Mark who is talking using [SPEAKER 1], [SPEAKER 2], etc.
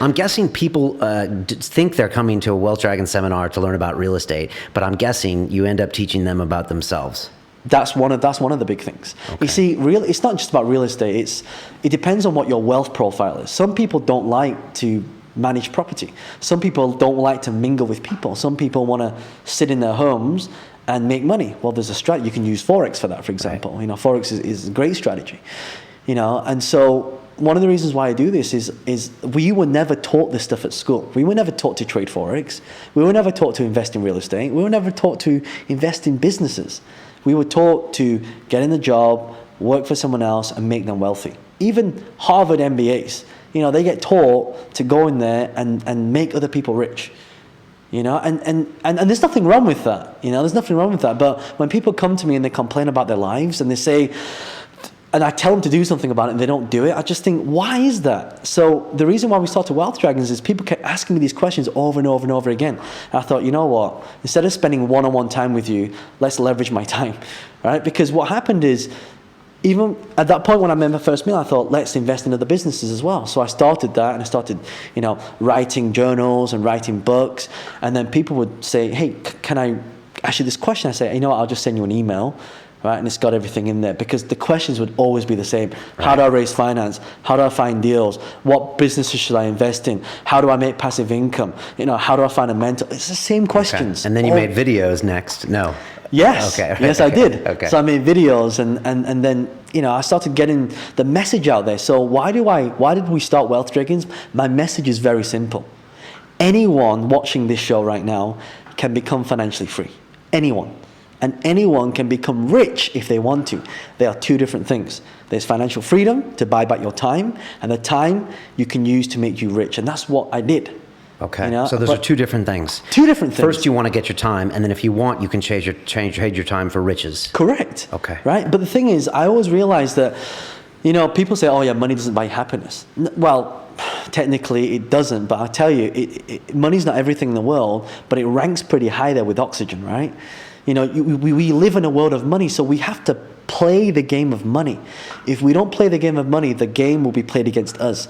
[SPEAKER 1] I'm guessing people think they're coming to a Wealth Dragon seminar to learn about real estate, but I'm guessing you end up teaching them about themselves.
[SPEAKER 2] That's one of the big things. Okay. You see, it's not just about real estate. It depends on what your wealth profile is. Some people don't like to manage property. Some people don't like to mingle with people. Some people want to sit in their homes and make money. Well, there's a strategy. You can use forex for that, for example. Right. Forex is a great strategy. And so one of the reasons why I do this is we were never taught this stuff at school. We were never taught to trade forex. We were never taught to invest in real estate. We were never taught to invest in businesses. We were taught to get in the job, work for someone else, and make them wealthy. Even Harvard MBAs, they get taught to go in there and make other people rich. And there's nothing wrong with that. There's nothing wrong with that. But when people come to me and they complain about their lives and they say, and I tell them to do something about it and they don't do it, I just think, why is that? So the reason why we started Wealth Dragons is people kept asking me these questions over and over and over again. And I thought, you know what? Instead of spending one-on-one time with you, let's leverage my time, right? Because what happened is, even at that point when I made my first meal, I thought, let's invest in other businesses as well. So I started that, and I started, writing journals and writing books. And then people would say, hey, can I ask you this question? I say, I'll just send you an email, right? And it's got everything in there, because the questions would always be the same. Right. How do I raise finance? How do I find deals? What businesses should I invest in? How do I make passive income? How do I find a mentor? It's the same questions.
[SPEAKER 1] Okay. And then you made videos next. No.
[SPEAKER 2] Yes.
[SPEAKER 1] Okay.
[SPEAKER 2] Yes, I did.
[SPEAKER 1] Okay.
[SPEAKER 2] So I made videos and then, I started getting the message out there. So why did we start Wealth Dragons? My message is very simple. Anyone watching this show right now can become financially free. Anyone. And anyone can become rich if they want to. They are two different things. There's financial freedom to buy back your time, and the time you can use to make you rich. And that's what I did.
[SPEAKER 1] Okay. So those are two different things.
[SPEAKER 2] Two different things.
[SPEAKER 1] First, you want to get your time, and then if you want, you can trade your time for riches.
[SPEAKER 2] Correct.
[SPEAKER 1] Okay.
[SPEAKER 2] Right? But the thing is, I always realized that, people say, oh yeah, money doesn't buy happiness. Well, technically it doesn't, but I tell you, money's not everything in the world, but it ranks pretty high there with oxygen, right? We live in a world of money, so we have to play the game of money. If we don't play the game of money, the game will be played against us.